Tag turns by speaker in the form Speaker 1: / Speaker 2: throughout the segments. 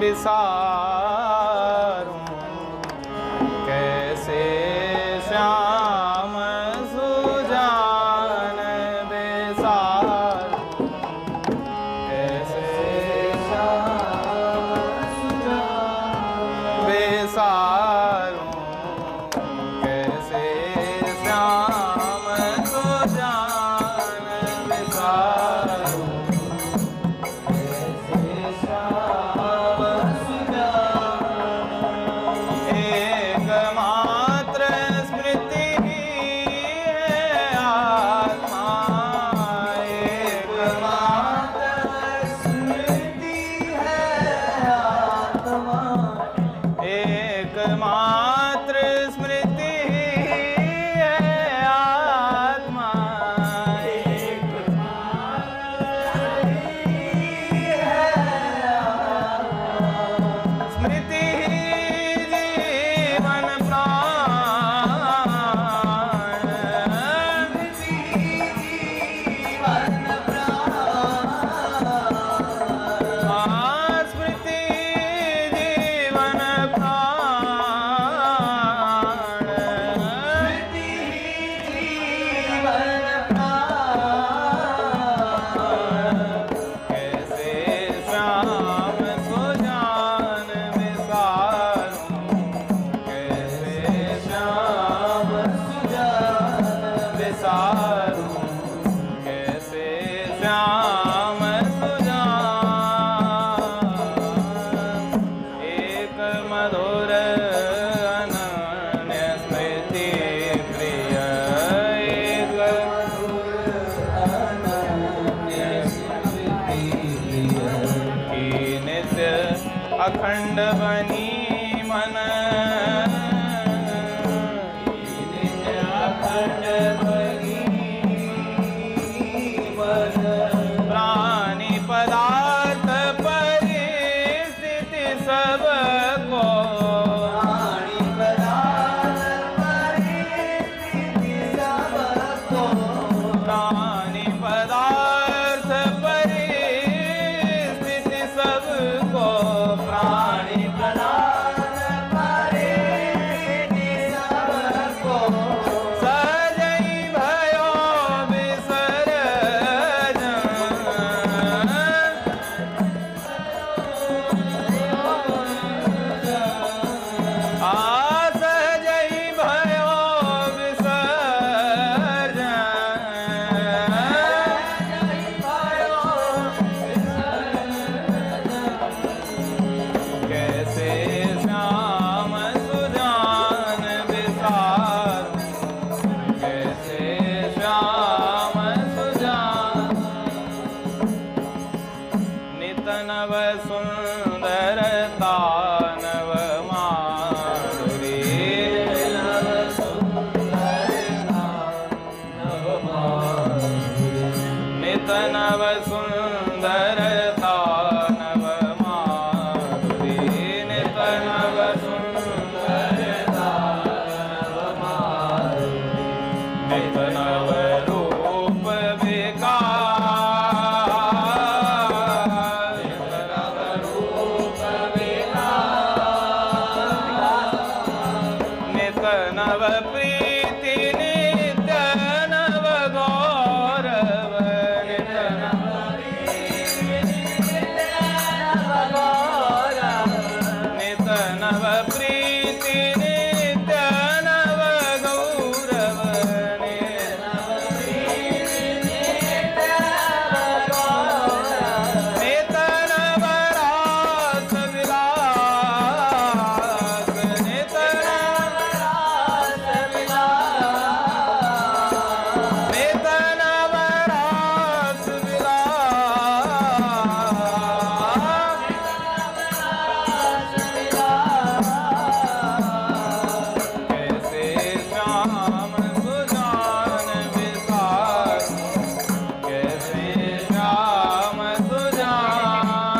Speaker 1: बिसारूं, कैसे श्याम सुजान बिसारूं, कैसे श्याम सुजान बिसारूं, कैसे श्याम सुजान बिसारूं, एकमात्र स्मृति है आत्मा, स्मृति जीवन प्राण, स्मृति जीवन प्राण, कैसे श्याम सुजान बिसारूं, कैसे श्याम सुजान बिसारूं, कैसे श्याम सुजान, एक मधुर अनन्य स्मृति प्रिय, एक मधुर अनन्य स्मृति प्रिय, की नित्य अखंड बनी मन, की नित्य अखंड बनी मन, प्राणी पदार्थ परिस्थिति सबको, प्राणी पदार्थ परिस्थिति सबको, प्राणी पदार्थ परिस्थिति सबको, प्राणी पदार्थ परिस्थिति सबको, सजई भयो विसर्जन, सजई भयो विसर्जन, कैसे श्याम सुजान बिसारूं, कैसे श्याम सुजान, नित नव सुंदरता नव माधुरी, नव सुंदरता नव माधुरी, नित नव सुंदरता नव माधुरी, नित नव सुंदरता नव माधुरी, नित नव रूप विकार, नित नव रूप विकार, नित नव प्रीति नित्य नव गौरव, नित नव प्रीति नित्य नव गौरव, नित नव प्रीति नित्य नव गौरव, नित नव प्रीति नित्य नव गौरव, नित नव रास विलास, नित नव रास विलास, नित नव रास विलास, कैसे श्याम सुजान बिसारूं, कैसे श्याम सुजान,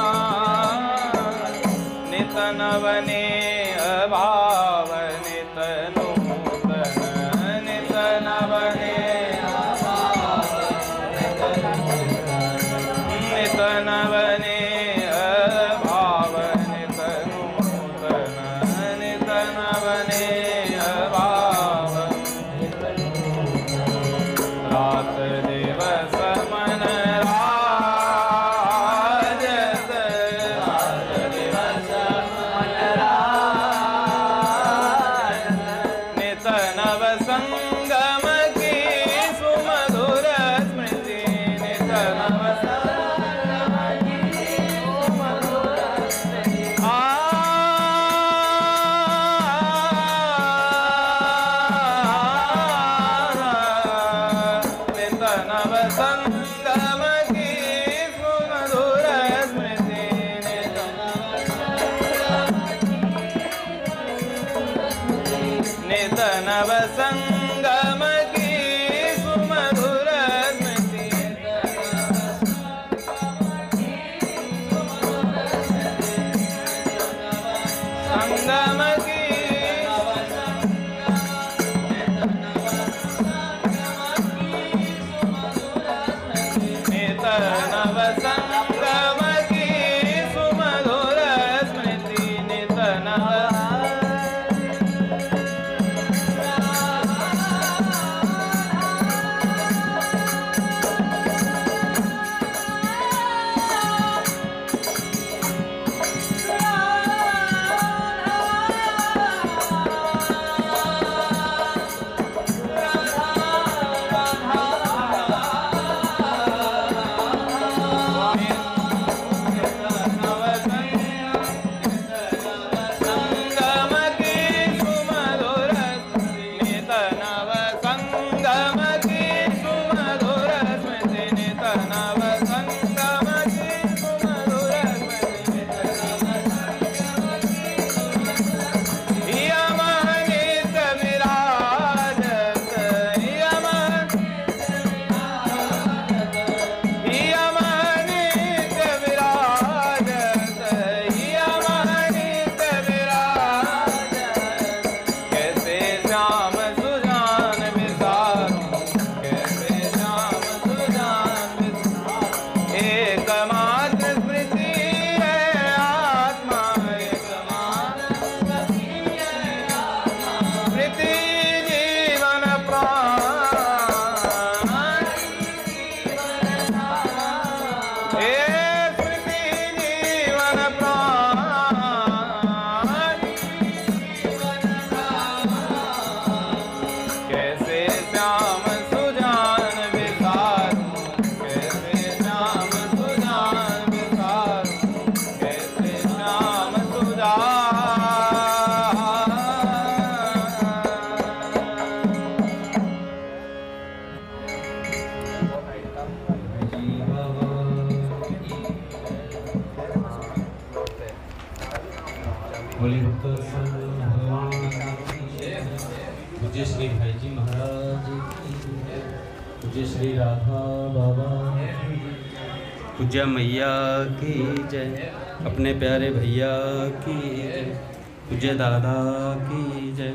Speaker 1: नित नवने अभाव नित नूतन, नित नवने अभाव नित नूतन, नित नवने अभाव नित नव संगम की सुमधुर स्मृति नित नव
Speaker 2: पूज्य श्री भाई जी महाराज, पूज्य श्री राधा बाबा, पूज्य मैया की जय, अपने प्यारे भैया की जय, पूज्य दादा की जय,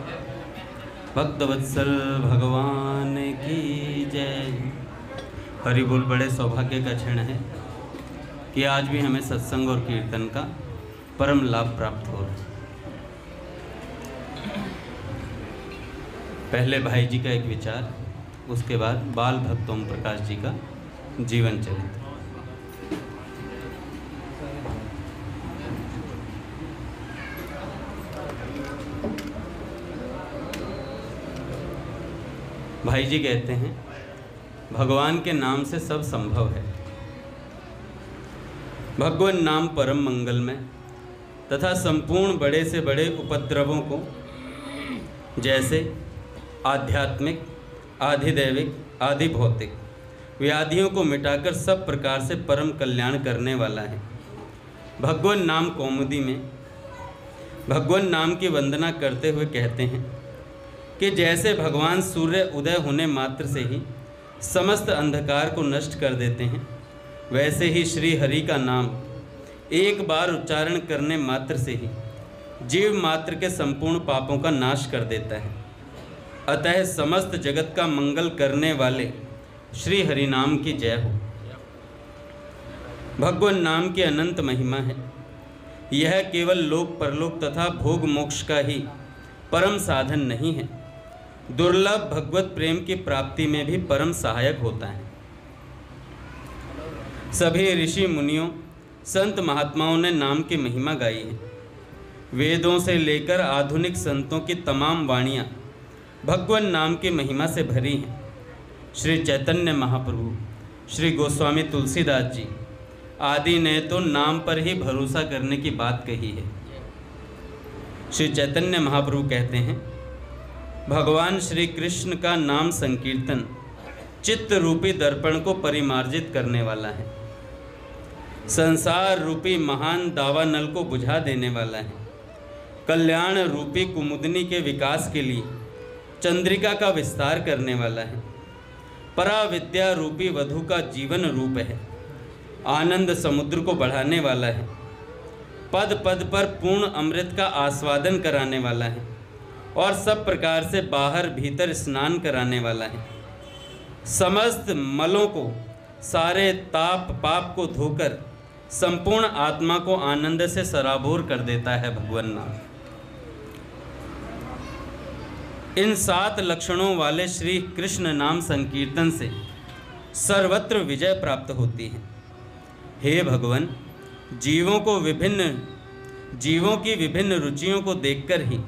Speaker 2: भक्त वत्सल भगवान की जय। हरि बोल। बड़े सौभाग्य का क्षण है कि आज भी हमें सत्संग और कीर्तन का परम लाभ प्राप्त हो रहा है। पहले भाई जी का एक विचार, उसके बाद बाल भक्त ओम प्रकाश जी का जीवन चरित्र। भाई जी कहते हैं, भगवान के नाम से सब संभव है। भगवान नाम परम मंगलमय तथा संपूर्ण बड़े से बड़े उपद्रवों को, जैसे आध्यात्मिक, आधिदैविक, आधि भौतिक व्याधियों को मिटाकर सब प्रकार से परम कल्याण करने वाला है। भगवान नाम कौमुदी में भगवान नाम की वंदना करते हुए कहते हैं कि जैसे भगवान सूर्य उदय होने मात्र से ही समस्त अंधकार को नष्ट कर देते हैं, वैसे ही श्री हरि का नाम एक बार उच्चारण करने मात्र से ही जीव मात्र के संपूर्ण पापों का नाश कर देता है। अतः समस्त जगत का मंगल करने वाले श्री हरि नाम की जय हो। भगवान नाम की अनंत महिमा है। यह केवल लोक परलोक तथा भोग मोक्ष का ही परम साधन नहीं है, दुर्लभ भगवत प्रेम की प्राप्ति में भी परम सहायक होता है। सभी ऋषि मुनियों, संत महात्माओं ने नाम की महिमा गाई है। वेदों से लेकर आधुनिक संतों की तमाम वाणियाँ भगवान नाम की महिमा से भरी हैं। श्री चैतन्य महाप्रभु, श्री गोस्वामी तुलसीदास जी आदि ने तो नाम पर ही भरोसा करने की बात कही है। श्री चैतन्य महाप्रभु कहते हैं, भगवान श्री कृष्ण का नाम संकीर्तन चित्त रूपी दर्पण को परिमार्जित करने वाला है, संसार रूपी महान दावानल को बुझा देने वाला है, कल्याण रूपी कुमुदनी के विकास के लिए चंद्रिका का विस्तार करने वाला है, पराविद्या रूपी वधु का जीवन रूप है, आनंद समुद्र को बढ़ाने वाला है, पद पद पर पूर्ण अमृत का आस्वादन कराने वाला है और सब प्रकार से बाहर भीतर स्नान कराने वाला है, समस्त मलों को सारे ताप पाप को धोकर संपूर्ण आत्मा को आनंद से सराबोर कर देता है भगवान नाम। इन 7 लक्षणों वाले श्री कृष्ण नाम संकीर्तन से सर्वत्र विजय प्राप्त होती है। हे भगवान, जीवों की विभिन्न रुचियों को देखकर ही,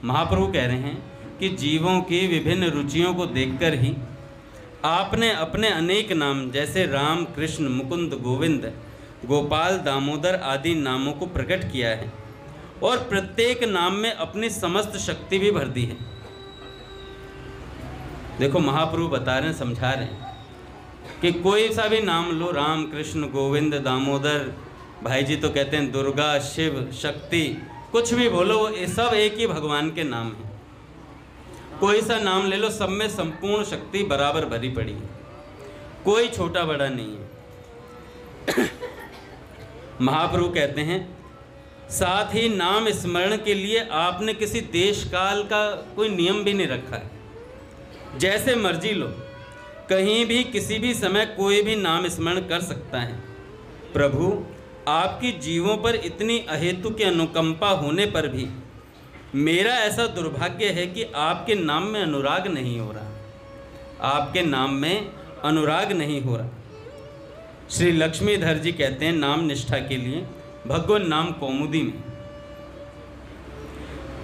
Speaker 2: महाप्रभु कह रहे हैं कि जीवों की विभिन्न रुचियों को देखकर ही आपने अपने अनेक नाम जैसे राम, कृष्ण, मुकुंद, गोविंद, गोपाल, दामोदर आदि नामों को प्रकट किया है और प्रत्येक नाम में अपनी समस्त शक्ति भी भर दी है। देखो महाप्रभु बता रहे हैं, समझा रहे हैं कि कोई सा भी नाम लो, राम, कृष्ण, गोविंद, दामोदर, भाई जी तो कहते हैं दुर्गा, शिव, शक्ति, कुछ भी बोलो, वो सब एक ही भगवान के नाम हैं। कोई सा नाम ले लो, सब में संपूर्ण शक्ति बराबर भरी पड़ी है, कोई छोटा बड़ा नहीं है। महाप्रभु कहते हैं साथ ही नाम स्मरण के लिए आपने किसी देश काल का कोई नियम भी नहीं रखा है। जैसे मर्जी लो, कहीं भी किसी भी समय कोई भी नाम स्मरण कर सकता है। प्रभु, आपकी जीवों पर इतनी अहेतु की अनुकंपा होने पर भी मेरा ऐसा दुर्भाग्य है कि आपके नाम में अनुराग नहीं हो रहा, आपके नाम में अनुराग नहीं हो रहा। श्री लक्ष्मीधर जी कहते हैं नाम निष्ठा के लिए भगवान नाम कौमुदी में,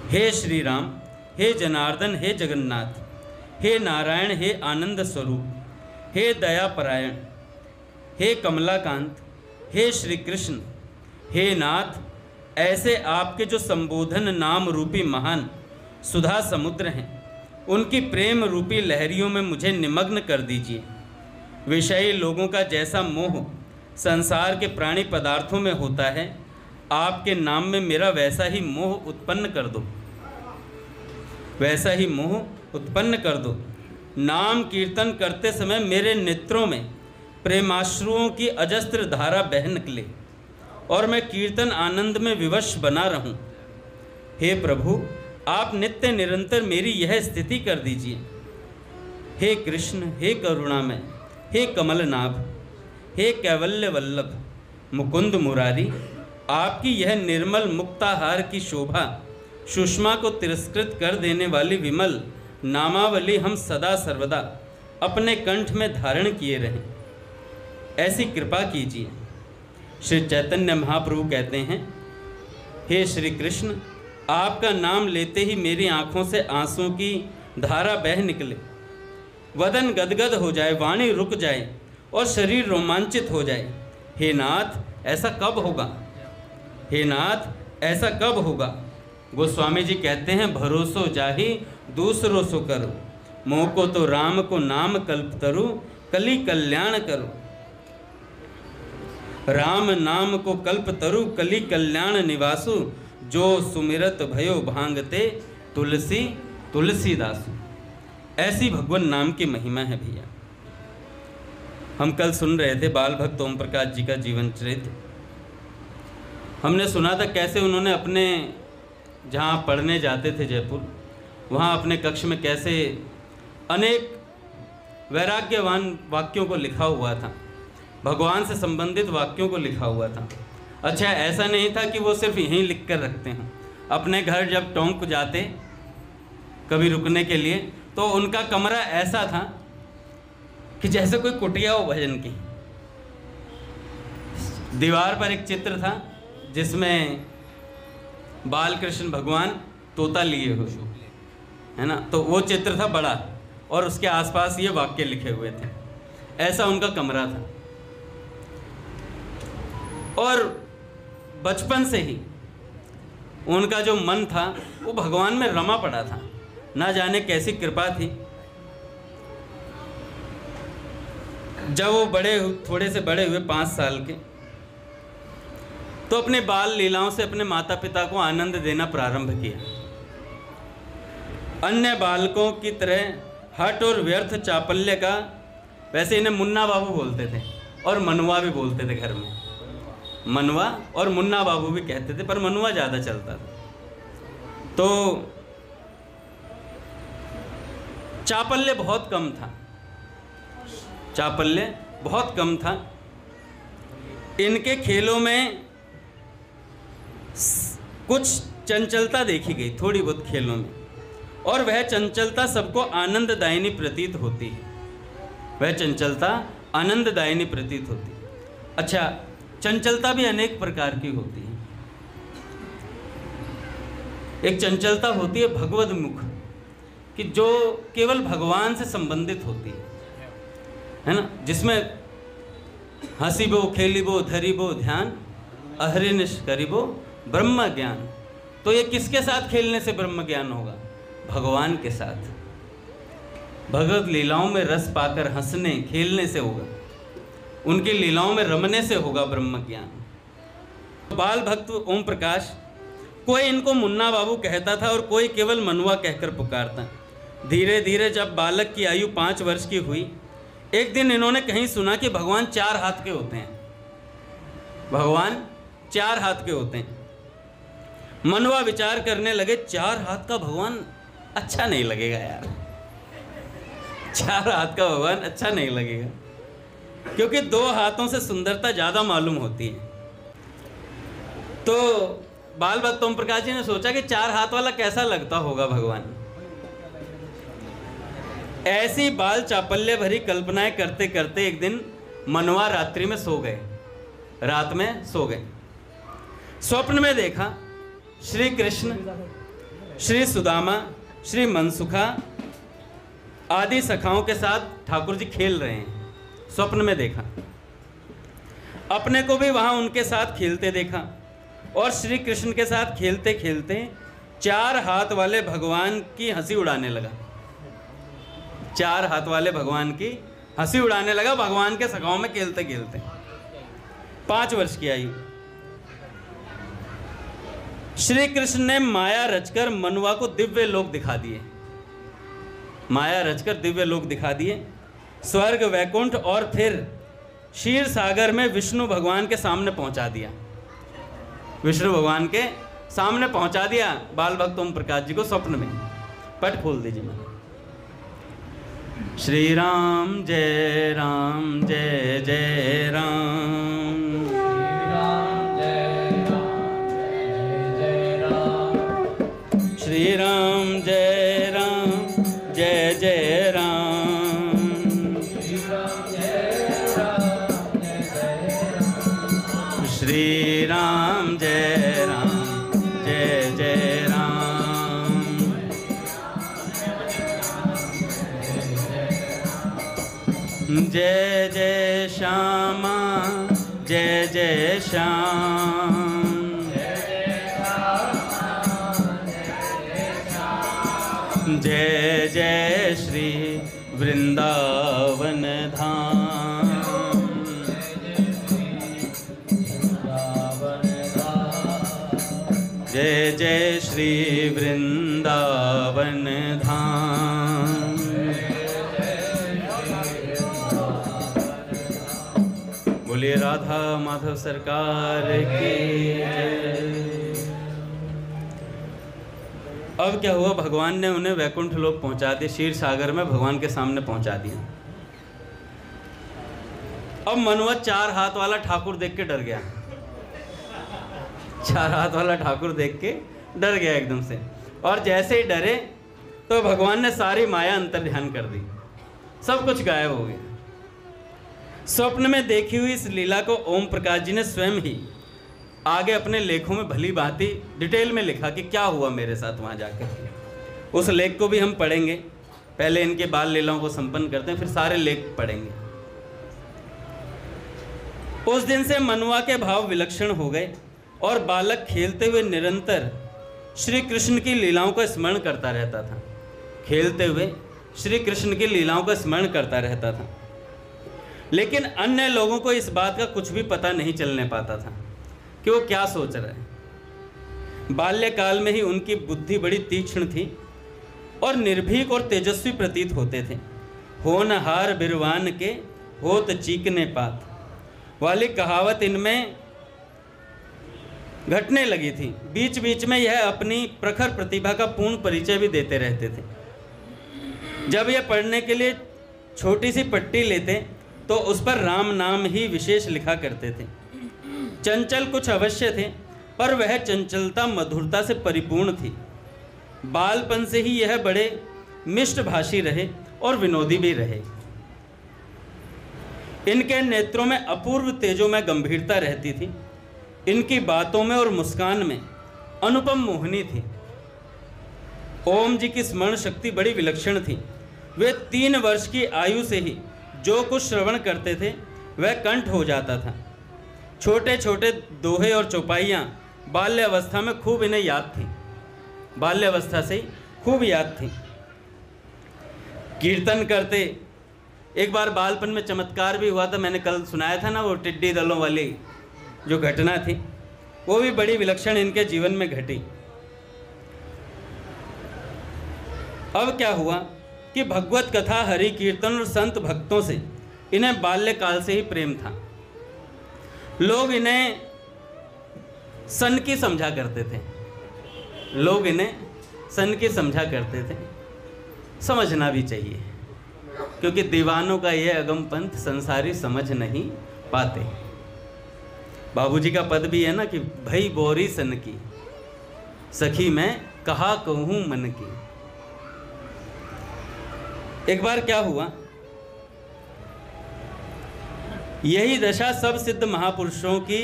Speaker 2: हे श्री राम, हे जनार्दन, हे जगन्नाथ, हे नारायण, हे आनंद स्वरूप, हे दयापरायण, हे कमलाकांत, हे श्री कृष्ण, हे नाथ, ऐसे आपके जो संबोधन नाम रूपी महान सुधा समुद्र हैं, उनकी प्रेम रूपी लहरियों में मुझे निमग्न कर दीजिए। विषयी लोगों का जैसा मोह संसार के प्राणी पदार्थों में होता है, आपके नाम में मेरा वैसा ही मोह उत्पन्न कर दो, वैसा ही मोह उत्पन्न कर दो। नाम कीर्तन करते समय मेरे नेत्रों में प्रेमाश्रुओं की अजस्त्र धारा बह निकले और मैं कीर्तन आनंद में विवश बना रहूं। हे प्रभु, आप नित्य निरंतर मेरी यह स्थिति कर दीजिए। हे कृष्ण, हे करुणामय, हे कमलनाभ, हे कैवल्य वल्लभ, मुकुंद मुरारी, आपकी यह निर्मल मुक्ताहार की शोभा सुषमा को तिरस्कृत कर देने वाली विमल नामावली हम सदा सर्वदा अपने कंठ में धारण किए रहें, ऐसी कृपा कीजिए। श्री चैतन्य महाप्रभु कहते हैं, हे श्री कृष्ण, आपका नाम लेते ही मेरी आँखों से आंसुओं की धारा बह निकले, वदन गदगद हो जाए, वाणी रुक जाए और शरीर रोमांचित हो जाए। हे नाथ, ऐसा कब होगा? हे नाथ, ऐसा कब होगा? गोस्वामी जी कहते हैं, भरोसो जाहि दूसरों सो करो, मोह को तो राम को नाम कल्प तरु, कली कल्याण करो। राम नाम को कल्प तरु, कली कल्याण निवासु, जो सुमिरत भयो भांगते तुलसी तुलसीदासु। ऐसी भगवान नाम की महिमा है भैया। हम कल सुन रहे थे बाल भक्त ओम प्रकाश जी का जीवन चरित्र। हमने सुना था कैसे उन्होंने अपने जहाँ पढ़ने जाते थे जयपुर, वहाँ अपने कक्ष में कैसे अनेक वैराग्यवान वाक्यों को लिखा हुआ था, भगवान से संबंधित वाक्यों को लिखा हुआ था। अच्छा, ऐसा नहीं था कि वो सिर्फ यहीं लिख कर रखते हैं, अपने घर जब टोंक जाते कभी रुकने के लिए, तो उनका कमरा ऐसा था कि जैसे कोई कुटिया हो भजन की। दीवार पर एक चित्र था जिसमें बाल कृष्ण भगवान तोता लिए हुए, है ना, तो वो चित्र था बड़ा और उसके आसपास ये वाक्य लिखे हुए थे। ऐसा उनका कमरा था और बचपन से ही उनका जो मन था वो भगवान में रमा पड़ा था। ना जाने कैसी कृपा थी। जब वो थोड़े से बड़े हुए 5 साल के, तो अपने बाल लीलाओं से अपने माता पिता को आनंद देना प्रारंभ किया। अन्य बालकों की तरह हठ और व्यर्थ चापल्य का, वैसे इन्हें मुन्ना बाबू बोलते थे और मनुआ भी बोलते थे घर में, मनवा और मुन्ना बाबू भी कहते थे, पर मनुआ ज़्यादा चलता था। तो चापल्य बहुत कम था, चापल्य बहुत कम था। इनके खेलों में कुछ चंचलता देखी गई, थोड़ी बहुत खेलों में, और वह चंचलता सबको आनंददायिनी प्रतीत होती है। वह चंचलता आनंददायिनी प्रतीत होती है। अच्छा, चंचलता भी अनेक प्रकार की होती है। एक चंचलता होती है भगवद मुख, कि जो केवल भगवान से संबंधित होती है ना, जिसमें हंसीबो खेलीबो धरीबो ध्यान अहरिनिश करीबो ब्रह्म ज्ञान। तो ये किसके साथ खेलने से ब्रह्म ज्ञान होगा? भगवान के साथ। भगवत लीलाओं में रस पाकर हंसने खेलने से होगा, उनकी लीलाओं में रमने से होगा ब्रह्म ज्ञान। बाल भक्त ओम प्रकाश, कोई इनको मुन्ना बाबू कहता था और कोई केवल मनुआ कहकर पुकारता। धीरे धीरे जब बालक की आयु 5 वर्ष की हुई, एक दिन इन्होंने कहीं सुना कि भगवान 4 हाथ के होते हैं। भगवान 4 हाथ के होते हैं। मनुआ विचार करने लगे, 4 हाथ का भगवान अच्छा नहीं लगेगा यार, 4 हाथ का भगवान अच्छा नहीं लगेगा, क्योंकि 2 हाथों से सुंदरता ज़्यादा मालूम होती है। तो बाल भक्त ओम प्रकाश जी ने सोचा कि 4 हाथ वाला कैसा लगता होगा भगवान। ऐसी बाल चापल्य भरी कल्पनाएं करते करते एक दिन मनुआ रात्रि में सो गए, रात में सो गए। स्वप्न में देखा श्री कृष्ण, श्री सुदामा, श्री मनसुखा आदि सखाओं के साथ ठाकुर जी खेल रहे हैं। स्वप्न में देखा, अपने को भी वहां उनके साथ खेलते देखा, और श्री कृष्ण के साथ खेलते खेलते 4 हाथ वाले भगवान की हंसी उड़ाने लगा। 4 हाथ वाले भगवान की हंसी उड़ाने लगा, भगवान के सखाओं में खेलते खेलते। 5 वर्ष की आयु। श्री कृष्ण ने माया रचकर मनुआ को दिव्य लोक दिखा दिए। माया रचकर दिव्य लोक दिखा दिए, स्वर्ग, वैकुंठ, और फिर क्षीर सागर में विष्णु भगवान के सामने पहुंचा दिया। विष्णु भगवान के सामने पहुंचा दिया बाल भक्त ओम प्रकाश जी को स्वप्न में। पट खोल दीजिए मैं। श्री राम जय राम जय जय राम, श्री राम जय राम जय जय राम, श्री राम जय राम जय जय राम, जय जय श्यामा जय जय श्याम, जय जय श्री वृंदावन धाम, जय जय श्री वृंदावन धाम। बोलिए राधा माधव सरकार की जय। अब क्या हुआ, भगवान ने उन्हें वैकुंठ लोक पहुंचा दिया, क्षीर सागर में भगवान के सामने पहुंचा दिया। अब मनुआ 4 हाथ वाला ठाकुर देख के डर गया। 4 हाथ वाला ठाकुर देख के डर गया एकदम से, और जैसे ही डरे तो भगवान ने सारी माया अंतर ध्यान कर दी, सब कुछ गायब हो गया। स्वप्न में देखी हुई इस लीला को ओम प्रकाश जी ने स्वयं ही आगे अपने लेखों में भली भांति डिटेल में लिखा कि क्या हुआ मेरे साथ वहाँ जाकर। उस लेख को भी हम पढ़ेंगे, पहले इनके बाल लीलाओं को संपन्न करते हैं, फिर सारे लेख पढ़ेंगे। उस दिन से मनुआ के भाव विलक्षण हो गए, और बालक खेलते हुए निरंतर श्री कृष्ण की लीलाओं का स्मरण करता रहता था। खेलते हुए श्री कृष्ण की लीलाओं का स्मरण करता रहता था, लेकिन अन्य लोगों को इस बात का कुछ भी पता नहीं चलने पाता था कि वो क्या सोच रहा है। बाल्यकाल में ही उनकी बुद्धि बड़ी तीक्ष्ण थी और निर्भीक और तेजस्वी प्रतीत होते थे। होनहार बिरवान के होत चीकने पात वाली कहावत इनमें घटने लगी थी। बीच बीच में यह अपनी प्रखर प्रतिभा का पूर्ण परिचय भी देते रहते थे। जब यह पढ़ने के लिए छोटी सी पट्टी लेते तो उस पर राम नाम ही विशेष लिखा करते थे। चंचल कुछ अवश्य थे, पर वह चंचलता मधुरता से परिपूर्ण थी। बालपन से ही यह बड़े मिष्टभाषी रहे और विनोदी भी रहे। इनके नेत्रों में अपूर्व तेजोमय गंभीरता रहती थी। इनकी बातों में और मुस्कान में अनुपम मोहनी थी। ओम जी की स्मरण शक्ति बड़ी विलक्षण थी। वे 3 वर्ष की आयु से ही जो कुछ श्रवण करते थे वह कंठ हो जाता था। छोटे छोटे दोहे और चौपाइयाँ बाल्यावस्था में खूब इन्हें याद थी। बाल्यावस्था से ही खूब याद थी। कीर्तन करते, एक बार बालपन में चमत्कार भी हुआ था, मैंने कल सुनाया था ना, वो टिड्डी दलों वाली जो घटना थी, वो भी बड़ी विलक्षण इनके जीवन में घटी। अब क्या हुआ कि भगवत कथा, हरि कीर्तन और संत भक्तों से इन्हें बाल्यकाल से ही प्रेम था। लोग इन्हें सनकी समझा करते थे। लोग इन्हें सनकी समझा करते थे। समझना भी चाहिए, क्योंकि दीवानों का यह अगम पंथ संसारी समझ नहीं पाते। बाबूजी का पद भी है ना कि भई बोरी सन की, सखी मैं कहा कहूँ मन की। एक बार क्या हुआ, यही दशा सब सिद्ध महापुरुषों की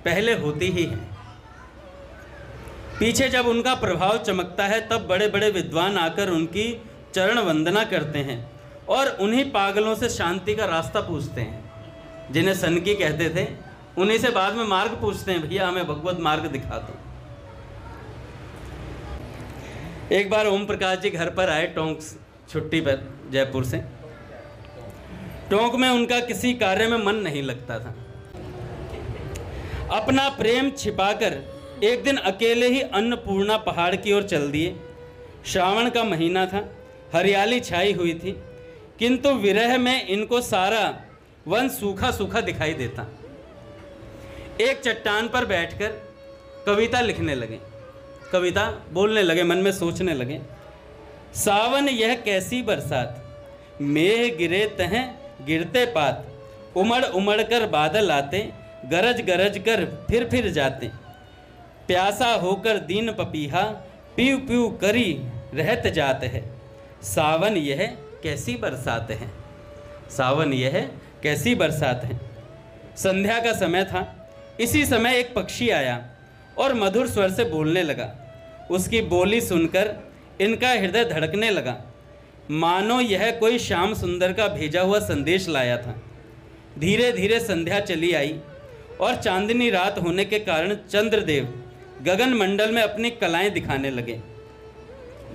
Speaker 2: पहले होती ही है। पीछे जब उनका प्रभाव चमकता है तब बड़े बड़े विद्वान आकर उनकी चरण वंदना करते हैं और उन्हीं पागलों से शांति का रास्ता पूछते हैं। जिन्हें सनकी कहते थे उन्हीं से बाद में मार्ग पूछते हैं, भैया हमें भगवत मार्ग दिखा दो। एक बार ओम प्रकाश जी घर पर आए टोंक छुट्टी पर, जयपुर से। टोंक में उनका किसी कार्य में मन नहीं लगता था। अपना प्रेम छिपाकर एक दिन अकेले ही अन्नपूर्णा पहाड़ की ओर चल दिए। श्रावण का महीना था, हरियाली छाई हुई थी, किंतु विरह में इनको सारा वन सूखा सूखा दिखाई देता। एक चट्टान पर बैठकर कविता लिखने लगे, कविता बोलने लगे, मन में सोचने लगे। सावन यह कैसी बरसात, मेघ गिरे तह गिरते पात, उमड़ उमड़ कर बादल आते, गरज गरज कर फिर जाते। प्यासा होकर दीन पपीहा, पीऊ पीऊ करी रहत जात है। सावन यह कैसी बरसात है, सावन यह कैसी बरसात है। संध्या का समय था। इसी समय एक पक्षी आया और मधुर स्वर से बोलने लगा। उसकी बोली सुनकर इनका हृदय धड़कने लगा, मानो यह कोई श्याम सुंदर का भेजा हुआ संदेश लाया था। धीरे धीरे संध्या चली आई और चांदनी रात होने के कारण चंद्रदेव गगन मंडल में अपनी कलाएं दिखाने लगे।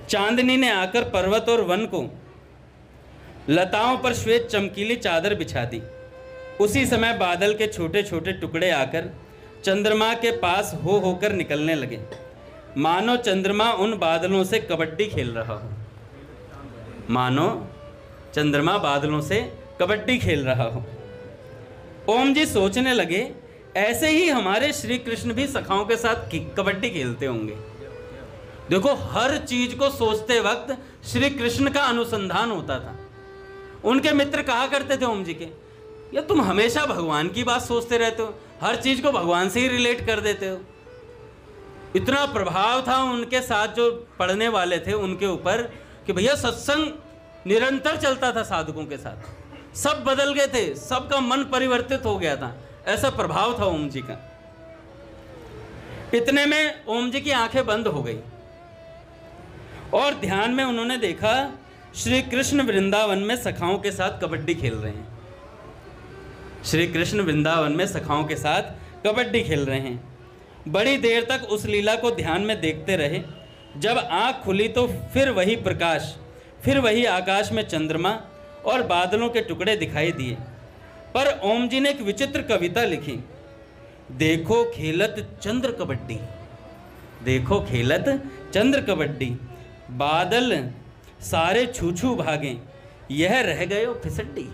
Speaker 2: चांदनी ने आकर पर्वत और वन को लताओं पर श्वेत चमकीली चादर बिछा दी। उसी समय बादल के छोटे छोटे टुकड़े आकर चंद्रमा के पास हो होकर निकलने लगे, मानो चंद्रमा उन बादलों से कबड्डी खेल रहा हो। मानो चंद्रमा बादलों से कबड्डी खेल रहा हो। ओम जी सोचने लगे, ऐसे ही हमारे श्री कृष्ण भी सखाओं के साथ कबड्डी खेलते होंगे। देखो, हर चीज को सोचते वक्त श्री कृष्ण का अनुसंधान होता था। उनके मित्र कहा करते थे ओम जी के, या तुम हमेशा भगवान की बात सोचते रहते हो, हर चीज को भगवान से ही रिलेट कर देते हो। इतना प्रभाव था उनके साथ जो पढ़ने वाले थे उनके ऊपर कि भैया सत्संग निरंतर चलता था साधकों के साथ। सब बदल गए थे, सबका मन परिवर्तित हो गया था, ऐसा प्रभाव था ओम जी का। इतने में ओम जी की आंखें बंद हो गई और ध्यान में उन्होंने देखा श्री कृष्ण वृंदावन में सखाओं के साथ कबड्डी खेल रहे हैं। श्री कृष्ण वृंदावन में सखाओं के साथ कबड्डी खेल रहे हैं। बड़ी देर तक उस लीला को ध्यान में देखते रहे। जब आंख खुली तो फिर वही प्रकाश, फिर वही आकाश में चंद्रमा और बादलों के टुकड़े दिखाई दिए। पर ओम जी ने एक विचित्र कविता लिखी, देखो खेलत चंद्र कबड्डी, देखो खेलत चंद्र कबड्डी, बादल सारे छू छू भागे, यह रह गयो फिसड्डी,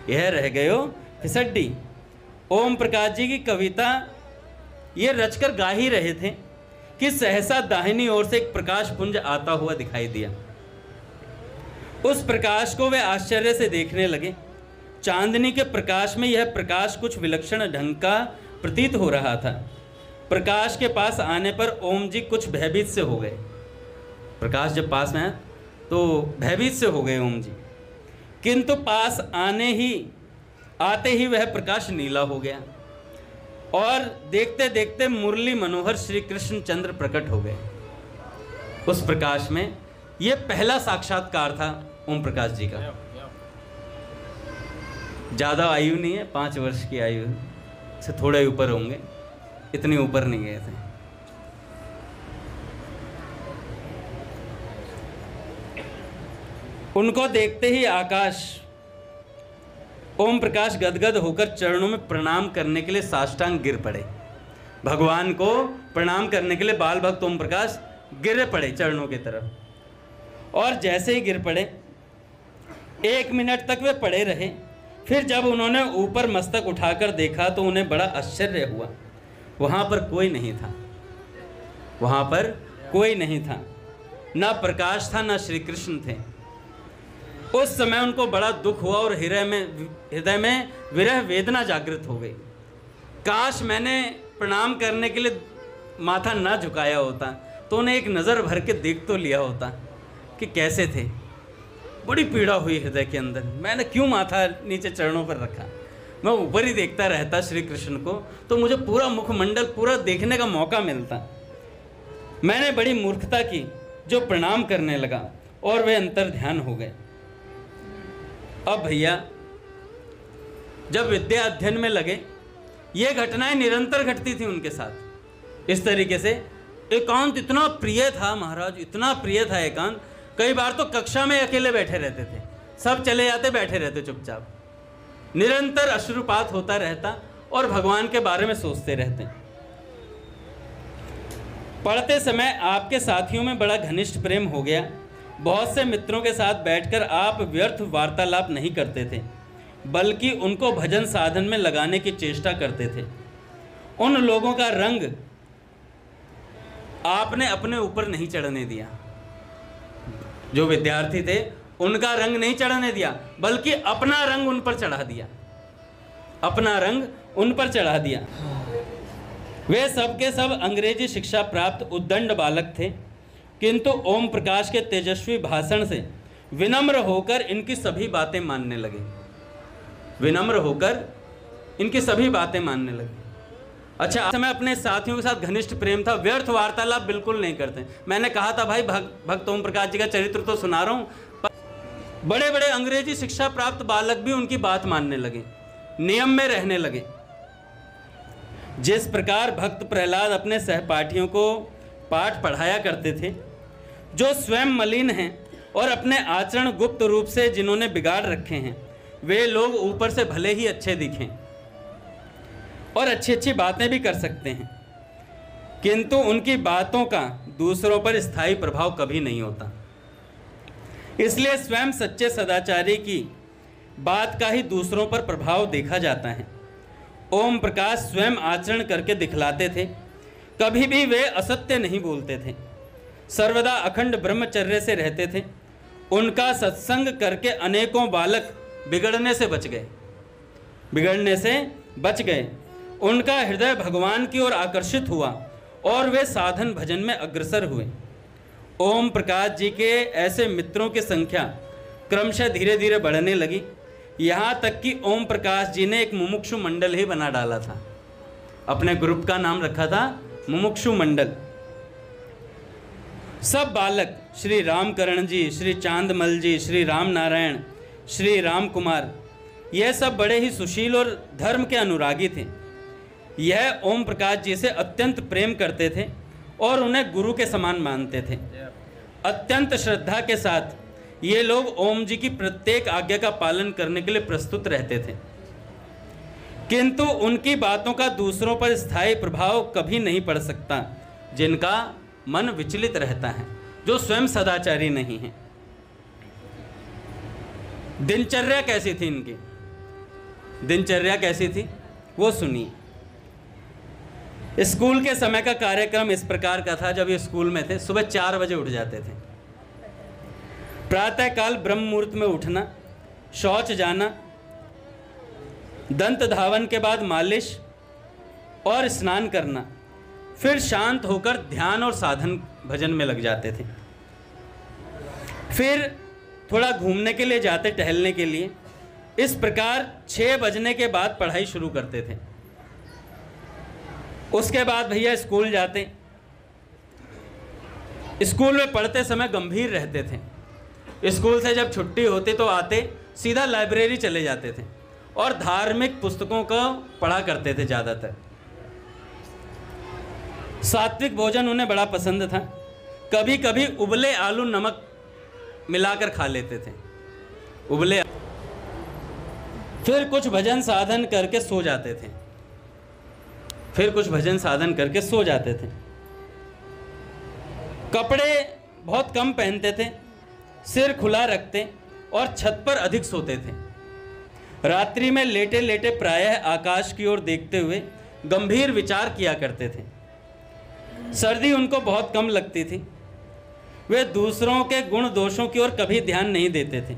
Speaker 2: यह रह गयो फिसड्डी। ओम प्रकाश जी की कविता ये रचकर गा ही रहे थे कि सहसा दाहिनी ओर से एक प्रकाश पुंज आता हुआ दिखाई दिया। उस प्रकाश को वे आश्चर्य से देखने लगे। चांदनी के प्रकाश में यह प्रकाश कुछ विलक्षण ढंग का प्रतीत हो रहा था। प्रकाश के पास आने पर ओम जी कुछ भयभीत से हो गए। प्रकाश जब पास में आया तो भयभीत से हो गए ओम जी, किंतु पास आते ही वह प्रकाश नीला हो गया और देखते देखते मुरली मनोहर श्री कृष्ण चंद्र प्रकट हो गए। उस प्रकाश में यह पहला साक्षात्कार था ओम प्रकाश जी का। ज़्यादा आयु नहीं है, 5 वर्ष की आयु से थोड़े ऊपर होंगे, इतने ऊपर नहीं गए थे। उनको देखते ही आकाश ओम प्रकाश गदगद होकर चरणों में प्रणाम करने के लिए साष्टांग गिर पड़े। भगवान को प्रणाम करने के लिए बाल भक्त ओम प्रकाश गिर पड़े चरणों की तरफ। और जैसे ही गिर पड़े 1 मिनट तक वे पड़े रहे। फिर जब उन्होंने ऊपर मस्तक उठाकर देखा तो उन्हें बड़ा आश्चर्य हुआ। वहाँ पर कोई नहीं था, वहाँ पर कोई नहीं था, ना प्रकाश था ना श्री कृष्ण थे। उस समय उनको बड़ा दुख हुआ और हृदय में विरह वेदना जागृत हो गई। काश मैंने प्रणाम करने के लिए माथा ना झुकाया होता तो उन्हें एक नज़र भर के देख तो लिया होता कि कैसे थे। बड़ी पीड़ा हुई हृदय के अंदर, मैंने क्यों माथा नीचे चरणों पर रखा। मैं ऊपर ही देखता रहता श्री कृष्ण को तो मुझे पूरा मुखमंडल पूरा देखने का मौका मिलता। मैंने बड़ी मूर्खता की जो प्रणाम करने लगा और वे अंतर ध्यान हो गए। अब भैया जब विद्या अध्ययन में लगे, ये घटनाएं निरंतर घटती थी उनके साथ। इस तरीके से एकांत इतना प्रिय था महाराज, इतना प्रिय था एकांत। कई बार तो कक्षा में अकेले बैठे रहते थे, सब चले जाते, बैठे रहते चुपचाप। निरंतर अश्रुपात होता रहता और भगवान के बारे में सोचते रहते। पढ़ते समय आपके साथियों में बड़ा घनिष्ठ प्रेम हो गया। बहुत से मित्रों के साथ बैठकर आप व्यर्थ वार्तालाप नहीं करते थे, बल्कि उनको भजन साधन में लगाने की चेष्टा करते थे। उन लोगों का रंग आपने अपने ऊपर नहीं चढ़ने दिया। जो विद्यार्थी थे उनका रंग नहीं चढ़ने दिया, बल्कि अपना रंग उन पर चढ़ा दिया, अपना रंग उन पर चढ़ा दिया। वे सब के सब अंग्रेजी शिक्षा प्राप्त उद्दंड बालक थे, किंतु ओम प्रकाश के तेजस्वी भाषण से विनम्र होकर इनकी सभी बातें मानने लगे। विनम्र होकर इनकी सभी बातें मानने लगे। अच्छा, समय अपने साथियों के साथ घनिष्ठ प्रेम था, व्यर्थ वार्तालाप बिल्कुल नहीं करते। मैंने कहा था भाई भक्त ओम प्रकाश जी का चरित्र तो सुना रहा हूँ। बड़े बड़े अंग्रेजी शिक्षा प्राप्त बालक भी उनकी बात मानने लगे, नियम में रहने लगे। जिस प्रकार भक्त प्रहलाद अपने सहपाठियों को पाठ पढ़ाया करते थे, जो स्वयं मलिन हैं और अपने आचरण गुप्त रूप से जिन्होंने बिगाड़ रखे हैं, वे लोग ऊपर से भले ही अच्छे दिखें और अच्छी अच्छी बातें भी कर सकते हैं, किंतु उनकी बातों का दूसरों पर स्थायी प्रभाव कभी नहीं होता। इसलिए स्वयं सच्चे सदाचारी की बात का ही दूसरों पर प्रभाव देखा जाता है। ओम प्रकाश स्वयं आचरण करके दिखलाते थे, कभी भी वे असत्य नहीं बोलते थे, सर्वदा अखंड ब्रह्मचर्य से रहते थे। उनका सत्संग करके अनेकों बालक बिगड़ने से बच गए। उनका हृदय भगवान की ओर आकर्षित हुआ और वे साधन भजन में अग्रसर हुए। ओम प्रकाश जी के ऐसे मित्रों की संख्या क्रमशः धीरे धीरे बढ़ने लगी, यहाँ तक कि ओम प्रकाश जी ने एक मुमुक्षु मंडल ही बना डाला था। अपने ग्रुप का नाम रखा था मुमुक्षु मंडल। सब बालक श्री रामकरण जी, श्री चांदमल जी, श्री राम नारायण, श्री राम कुमार, यह सब बड़े ही सुशील और धर्म के अनुरागी थे। यह ओम प्रकाश जी से अत्यंत प्रेम करते थे और उन्हें गुरु के समान मानते थे। अत्यंत श्रद्धा के साथ ये लोग ओम जी की प्रत्येक आज्ञा का पालन करने के लिए प्रस्तुत रहते थे, किंतु उनकी बातों का दूसरों पर स्थायी प्रभाव कभी नहीं पड़ सकता जिनका मन विचलित रहता है, जो स्वयं सदाचारी नहीं है। दिनचर्या कैसी थी इनकी? दिनचर्या कैसी थी वो सुनिए। स्कूल के समय का कार्यक्रम इस प्रकार का था। जब ये स्कूल में थे, सुबह 4 बजे उठ जाते थे। प्रातःकाल ब्रह्म मुहूर्त में उठना, शौच जाना, दंत धावन के बाद मालिश और स्नान करना, फिर शांत होकर ध्यान और साधन भजन में लग जाते थे। फिर थोड़ा घूमने के लिए जाते, टहलने के लिए। इस प्रकार 6 बजने के बाद पढ़ाई शुरू करते थे। उसके बाद भैया स्कूल जाते। स्कूल में पढ़ते समय गंभीर रहते थे। स्कूल से जब छुट्टी होती तो आते सीधा लाइब्रेरी चले जाते थे और धार्मिक पुस्तकों को पढ़ा करते थे ज़्यादातर। सात्विक भोजन उन्हें बड़ा पसंद था। कभी कभी उबले आलू नमक मिलाकर खा लेते थे, उबले। फिर कुछ भजन साधन करके सो जाते थे। कपड़े बहुत कम पहनते थे, सिर खुला रखते और छत पर अधिक सोते थे। रात्रि में लेटे लेटे प्रायः आकाश की ओर देखते हुए गंभीर विचार किया करते थे। सर्दी उनको बहुत कम लगती थी। वे दूसरों के गुण दोषों की ओर कभी ध्यान नहीं देते थे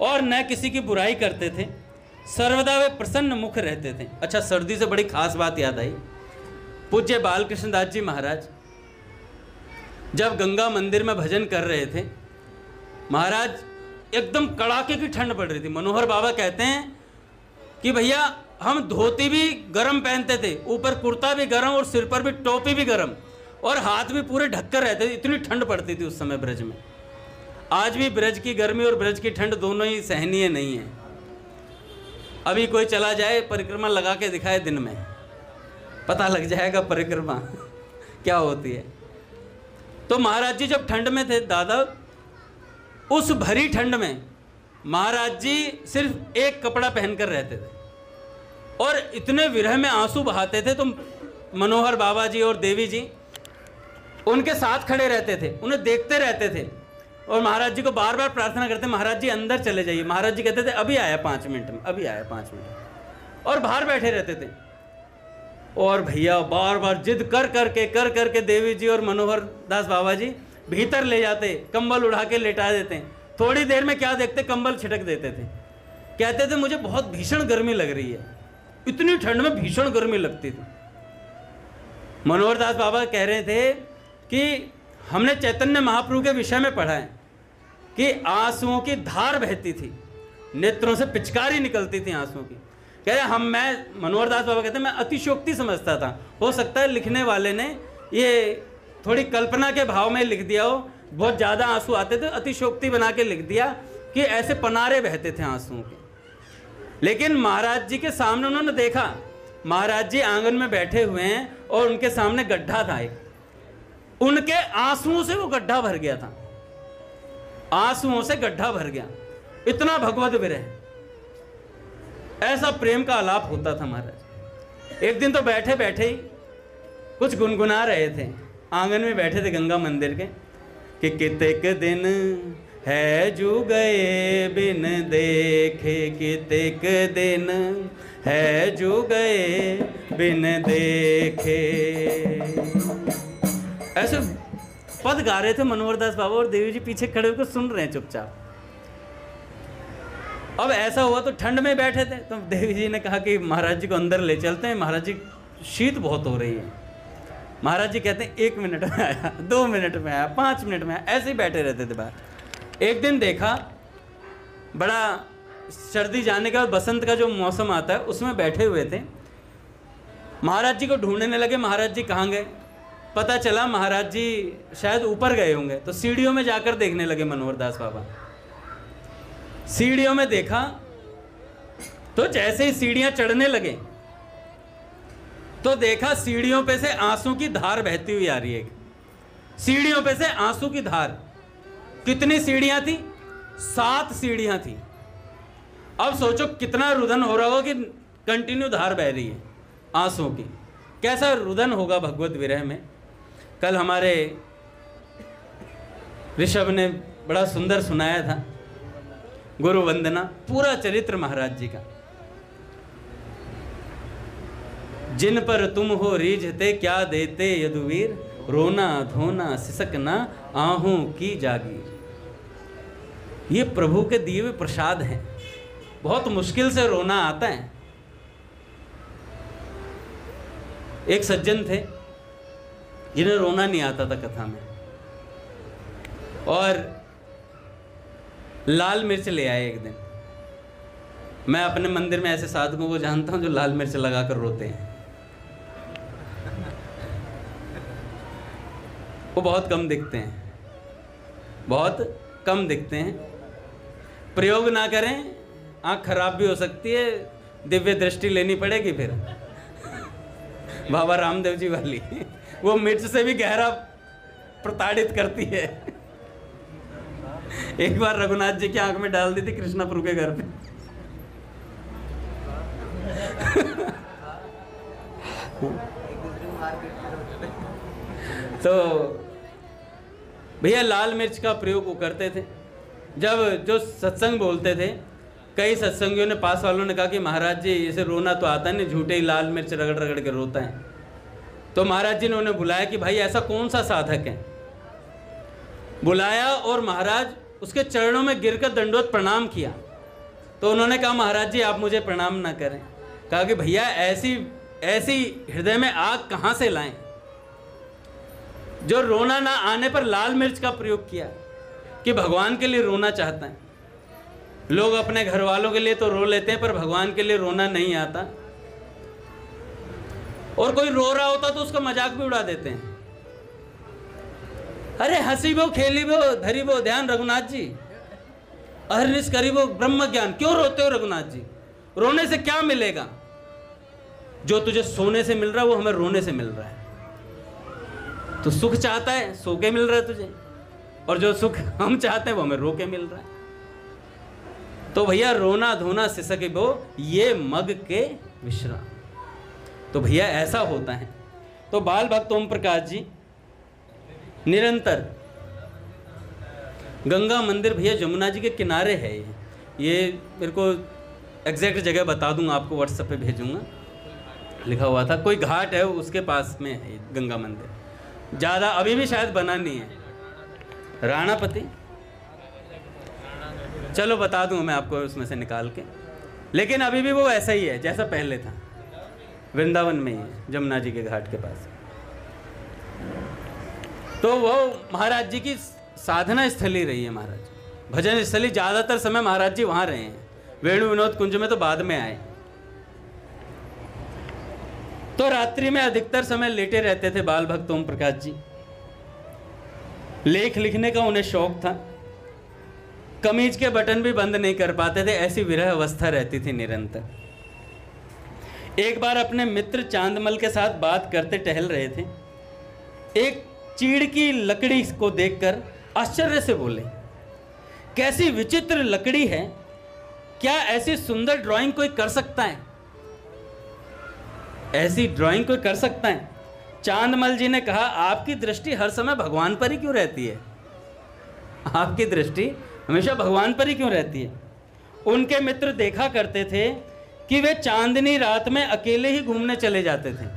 Speaker 2: और न किसी की बुराई करते थे। सर्वदा वे प्रसन्न मुख रहते थे। अच्छा, सर्दी से बड़ी खास बात याद आई। पूज्य बालकृष्ण दास जी महाराज जब गंगा मंदिर में भजन कर रहे थे, महाराज एकदम कड़ाके की ठंड पड़ रही थी। मनोहर बाबा कहते हैं कि भैया हम धोती भी गरम पहनते थे, ऊपर कुर्ता भी गरम और सिर पर भी टोपी भी गरम और हाथ भी पूरे ढककर रहते थे। इतनी ठंड पड़ती थी उस समय ब्रज में। आज भी ब्रज की गर्मी और ब्रज की ठंड दोनों ही सहनीय नहीं है। अभी कोई चला जाए, परिक्रमा लगा के दिखाए दिन में, पता लग जाएगा परिक्रमा क्या होती है। तो महाराज जी जब ठंड में थे दादा, उस भरी ठंड में महाराज जी सिर्फ एक कपड़ा पहनकर रहते थे और इतने विरह में आंसू बहाते थे। तो मनोहर बाबा जी और देवी जी उनके साथ खड़े रहते थे, उन्हें देखते रहते थे और महाराज जी को बार बार प्रार्थना करते, महाराज जी अंदर चले जाइए। महाराज जी कहते थे अभी आया 5 मिनट में, अभी आया 5 मिनट, और बाहर बैठे रहते थे। और भैया बार बार जिद कर करके देवी जी और मनोहर दास बाबा जी भीतर ले जाते, कंबल उड़ा के लेटा देते। थोड़ी देर में क्या देखते, कंबल छिटक देते थे। कहते थे मुझे बहुत भीषण गर्मी लग रही है। इतनी ठंड में भीषण गर्मी लगती थी। मनोहर दास बाबा कह रहे थे कि हमने चैतन्य महाप्रभु के विषय में पढ़ा है कि आंसुओं की धार बहती थी, नेत्रों से पिचकारी निकलती थी आंसुओं की। कह रहे मनोहर दास बाबा कहते हैं मैं अतिशयोक्ति समझता था। हो सकता है लिखने वाले ने ये थोड़ी कल्पना के भाव में लिख दिया हो, बहुत ज़्यादा आंसू आते थे, अतिशयोक्ति बना के लिख दिया कि ऐसे पनारे बहते थे आंसुओं के। लेकिन महाराज जी के सामने उन्होंने देखा, महाराज जी आंगन में बैठे हुए हैं और उनके सामने गड्ढा था एक, उनके आंसुओं से वो गड्ढा भर गया था, आंसुओं से गड्ढा भर गया। इतना भगवत विरह, ऐसा प्रेम का आलाप होता था महाराज। एक दिन तो बैठे बैठे ही कुछ गुनगुना रहे थे, आंगन में बैठे थे गंगा मंदिर के, कि कितेक दिन है जू गए बिन देखे, कितेक दिन है जू गए बिन देखे। ऐसे पद गा रहे थे मनोहर दास बाबा और देवी जी पीछे खड़े होकर सुन रहे हैं चुपचाप। अब ऐसा हुआ तो ठंड में बैठे थे, तो देवी जी ने कहा कि महाराज जी को अंदर ले चलते हैं, महाराज जी शीत बहुत हो रही है। महाराज जी कहते हैं 1 मिनट में आया, 2 मिनट में आया, 5 मिनट में आया, ऐसे ही बैठे रहते थे बाहर। एक दिन देखा, बड़ा सर्दी जाने का बसंत का जो मौसम आता है उसमें बैठे हुए थे। महाराज जी को ढूंढने लगे, महाराज जी कहाँ गए। पता चला महाराज जी शायद ऊपर गए होंगे, तो सीढ़ियों में जाकर देखने लगे मनोहर दास बाबा। सीढ़ियों में देखा तो जैसे ही सीढ़ियां चढ़ने लगे तो देखा सीढ़ियों पे से आंसू की धार बहती हुई आ रही है। सीढ़ियों पे से आंसू की धार। कितनी सीढ़ियां थी? 7 सीढ़ियां थी। अब सोचो कितना रुदन हो रहा होगा कि कंटिन्यू धार बह रही है आंसू की। कैसा रुदन होगा भगवत विरह में। कल हमारे ऋषभ ने बड़ा सुंदर सुनाया था गुरु वंदना, पूरा चरित्र महाराज जी का। जिन पर तुम हो रीझते क्या देते यदुवीर, रोना धोना सिसकना आहू की जागीर। ये प्रभु के दिए हुए प्रसाद हैं। बहुत मुश्किल से रोना आता है, एक सज्जन थे जिन्हें रोना नहीं आता था कथा में, और लाल मिर्च ले आए एक दिन। मैं अपने मंदिर में ऐसे साधकों को जानता हूं जो लाल मिर्च लगाकर रोते हैं। वो बहुत कम दिखते हैं, बहुत कम दिखते हैं। प्रयोग ना करें, आँख खराब भी हो सकती है, दिव्य दृष्टि लेनी पड़ेगी फिर। बाबा रामदेव जी वाली वो मिर्च से भी गहरा प्रताड़ित करती है। एक बार रघुनाथ जी की आंख में डाल दी थी कृष्णापुर के घर पे। तो भैया लाल मिर्च का प्रयोग वो करते थे। जब जो सत्संग बोलते थे, कई सत्संगियों ने, पास वालों ने कहा कि महाराज जी इसे रोना तो आता नहीं, झूठे ही लाल मिर्च रगड़ रगड़ के रोता है। तो महाराज जी ने उन्हें बुलाया कि भाई ऐसा कौन सा साधक है। बुलाया और महाराज उसके चरणों में गिरकर दंडवत प्रणाम किया। तो उन्होंने कहा महाराज जी आप मुझे प्रणाम ना करें। कहा कि भैया ऐसी ऐसी हृदय में आग कहाँ से लाएं जो रोना ना आने पर लाल मिर्च का प्रयोग किया, कि भगवान के लिए रोना चाहता है। लोग अपने घर वालों के लिए तो रो लेते हैं, पर भगवान के लिए रोना नहीं आता। और कोई रो रहा होता तो उसका मजाक भी उड़ा देते हैं। अरे हंसी वो, खेली वो, धरी वो ध्यान रघुनाथ जी, अहरनिश करी वो ब्रह्म ज्ञान। क्यों रोते हो रघुनाथ जी? रोने से क्या मिलेगा? जो तुझे सोने से मिल रहा है वो हमें रोने से मिल रहा है। तो सुख चाहता है, सो के मिल रहा है तुझे, और जो सुख हम चाहते हैं वो हमें रो के मिल रहा है। तो भैया रोना धोना सिसके वो, ये मग के विश्राम। तो भैया ऐसा होता है। तो बाल भक्त ओम प्रकाश जी निरंतर गंगा मंदिर, भैया जमुना जी के किनारे है ये मेरे को एग्जैक्ट जगह बता दूंगा, आपको व्हाट्सएप पे भेजूंगा। लिखा हुआ था, कोई घाट है उसके पास में है गंगा मंदिर। ज़्यादा अभी भी शायद बना नहीं है। राणापति, चलो बता दूंगा मैं आपको उसमें से निकाल के। लेकिन अभी भी वो ऐसा ही है जैसा पहले था, वृंदावन में ही है, जमुना जी के घाट के पास। तो वो महाराज जी की साधना स्थली रही है। महाराज भजन स्थली, ज़्यादातर समय महाराज जी वहाँ रहे हैं। वेणु विनोद कुंज में तो बाद में आए। तो रात्रि में अधिकतर समय लेटे रहते थे बाल भक्त ओम प्रकाश जी। लेख लिखने का उन्हें शौक था। कमीज के बटन भी बंद नहीं कर पाते थे, ऐसी विरह अवस्था रहती थी निरंतर। एक बार अपने मित्र चांदमल के साथ बात करते टहल रहे थे। एक चीड़ की लकड़ी को देखकर आश्चर्य से बोले, कैसी विचित्र लकड़ी है, क्या ऐसी सुंदर ड्राइंग कोई कर सकता है? ऐसी ड्राइंग कोई कर सकता है? चांदमल जी ने कहा, आपकी दृष्टि हर समय भगवान पर ही क्यों रहती है? आपकी दृष्टि हमेशा भगवान पर ही क्यों रहती है? उनके मित्र देखा करते थे कि वे चांदनी रात में अकेले ही घूमने चले जाते थे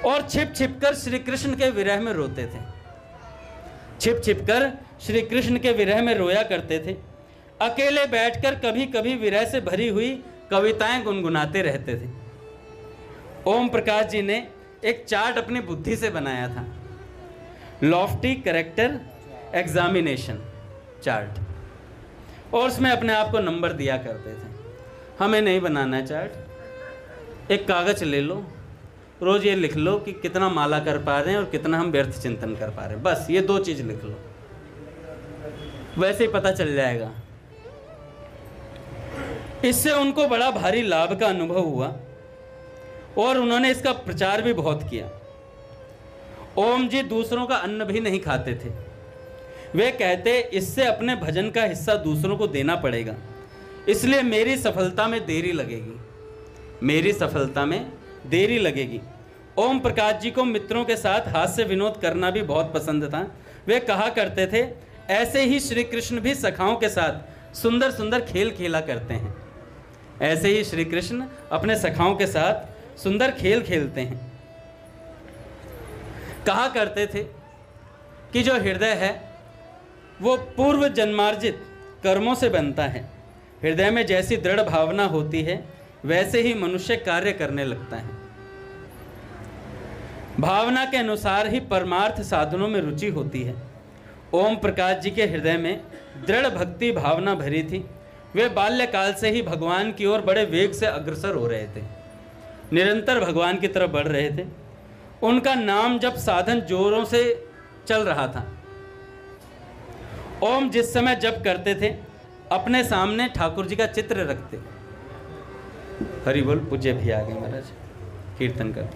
Speaker 2: और छिप छिप कर श्री कृष्ण के विरह में रोते थे। छिप छिप कर श्री कृष्ण के विरह में रोया करते थे। अकेले बैठकर कभी कभी विरह से भरी हुई कविताएं गुनगुनाते रहते थे। ओम प्रकाश जी ने एक चार्ट अपनी बुद्धि से बनाया था, लॉफ्टी कैरेक्टर एग्जामिनेशन चार्ट, और उसमें अपने आप को नंबर दिया करते थे। हमें नहीं बनाना है चार्ट, एक कागज ले लो, रोज ये लिख लो कि कितना माला कर पा रहे हैं और कितना हम व्यर्थ चिंतन कर पा रहे हैं। बस ये 2 चीज लिख लो, वैसे ही पता चल जाएगा। इससे उनको बड़ा भारी लाभ का अनुभव हुआ और उन्होंने इसका प्रचार भी बहुत किया। ओम जी दूसरों का अन्न भी नहीं खाते थे। वे कहते, इससे अपने भजन का हिस्सा दूसरों को देना पड़ेगा, इसलिए मेरी सफलता में देरी लगेगी, मेरी सफलता में देरी लगेगी। ओम प्रकाश जी को मित्रों के साथ हास्य विनोद करना भी बहुत पसंद था। वे कहा करते थे, ऐसे ही श्री कृष्ण भी सखाओं के साथ सुंदर सुंदर खेल खेला करते हैं। ऐसे ही श्री कृष्ण अपने सखाओं के साथ सुंदर खेल खेलते हैं। कहा करते थे कि जो हृदय है वो पूर्व जन्मार्जित कर्मों से बनता है। हृदय में जैसी दृढ़ भावना होती है वैसे ही मनुष्य कार्य करने लगता है। भावना के अनुसार ही परमार्थ साधनों में रुचि होती है। ओम प्रकाश जी के हृदय में दृढ़ भक्ति भावना भरी थी। वे बाल्यकाल से ही भगवान की ओर बड़े वेग से अग्रसर हो रहे थे, निरंतर भगवान की तरफ बढ़ रहे थे। उनका नाम जब साधन जोरों से चल रहा था। ओम जिस समय जप करते थे अपने सामने ठाकुर जी का चित्र रखते। हरि बोल। पूज्य भी आ गए महाराज, कीर्तन कर।